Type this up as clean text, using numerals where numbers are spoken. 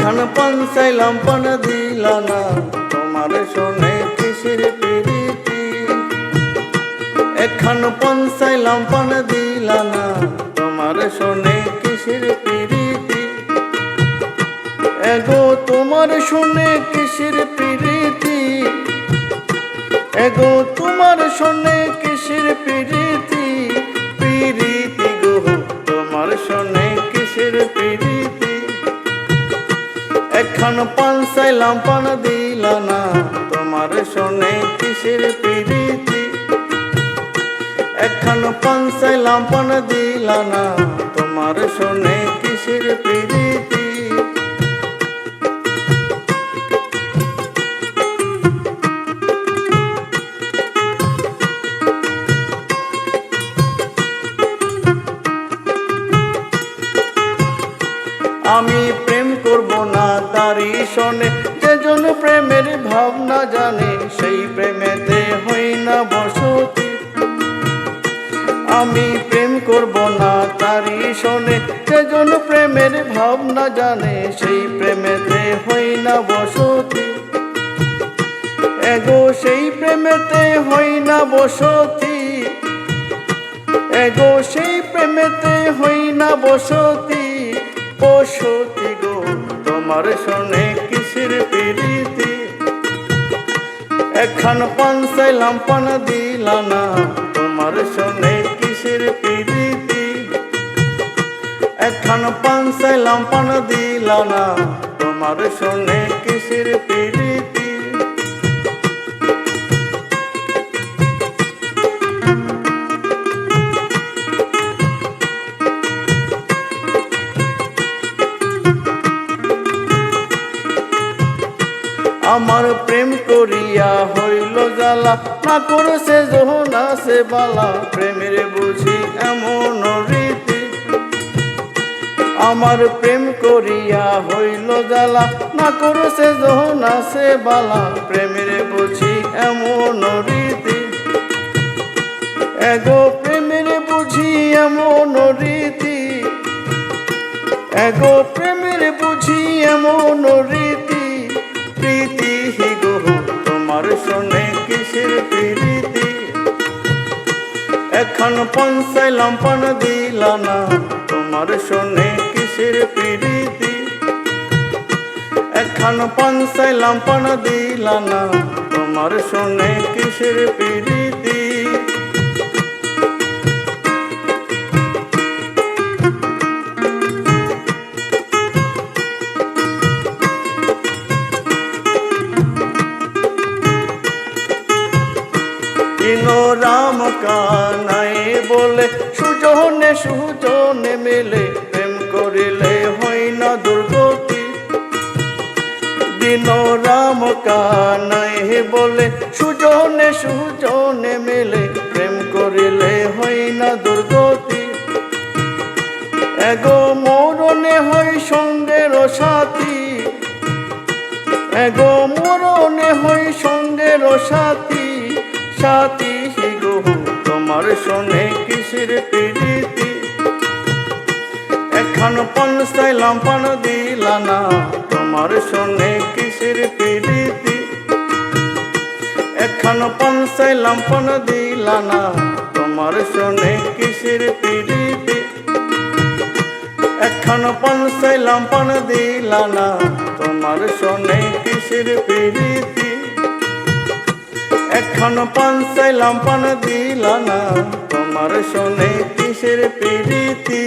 একখান পান চাইলাম পান দিলা না, তোমার শোনে কিসের প্রীতি। একখান পান চাইলাম পান দিলা না, তোমার শোনে কিসের প্রীতি। এগো তোমার শোনে কিসের প্রীতি, এগো তোমার শোনে কিসের প্রীতি। প্রীতি গো তোমার শোনে কিসের প্রীতি। একখান পান চাইলাম পান দিলা না, তোমার শোনে কিসের প্রীতি। একখান পান চাইলাম পান দিলা না, তোমার শোনে কিসের প্রীতি। আমি প্রেম করব না তারি শোনে, যেজন প্রেমের ভাবনা জানে, সেই প্রেমেতে হই না বসতি। আমি প্রেম করব না তারি শোনে, যেজন প্রেমের ভাবনা জানে, সেই প্রেমেতে হই না বসতি। এগো সেই প্রেমেতে হই না বসতি, এগো সেই প্রেমেতে হই না বসতি। বসতি গো তোমার শোনে কিসের প্রীতি। একখান পান চাইলাম পান দিলা না, তোমার শোনে কিসের প্রীতি। একখান পান চাইলাম পান দিলা না, তোমার শোনে কিসের প্রীতি। আমার প্রেম করিয়া হইল জ্বালা, না করছে যৌনা সে বালা, প্রেমের বুঝি এমন রীতি। আমার প্রেম করিয়া হইল জ্বালা, না করছে যৌনা সে বালা, প্রেমের বুঝি এমন রীতি। এগো প্রেমের বুঝি এমন রীতি, এগো প্রেমের বুঝি এমন রীতি। প্রীতি গো তোমার শোনে কিসের প্রীতি। একখান পান চাইলাম পান দিলা না, তোমার শোনে কিসের প্রীতি। একখান পান চাইলাম পান দিলা না, তোমার শোনে কিসের প্রীতি। রাম কানাই বলে সুজনে সুজনে মিলে, প্রেম করিলে হয় না দুর্গতি। দিন রাম কানাই বলে সুজনে সুজনে মিলে, প্রেম করিলে হয় না দুর্গতি। এগো মরণে হয় সঙ্গের সাথী, এগো মরণে হয় সঙ্গের সাথী। সাথী গো তোমার শোনে কিসের প্রীতি। একখান পান চাইলাম পান দিলা না, তোমার শোনে কিসের প্রীতি। একখান পান চাইলাম পান দিলা না, তোমার শোনে কিসের প্রীতি। একখান পান চাইলাম পান দিলা না, তোমার শোনে কিসের প্রীতি। একখান পান চাইলাম পান দিলা না, তোমার শোনে কিসের প্রীতি।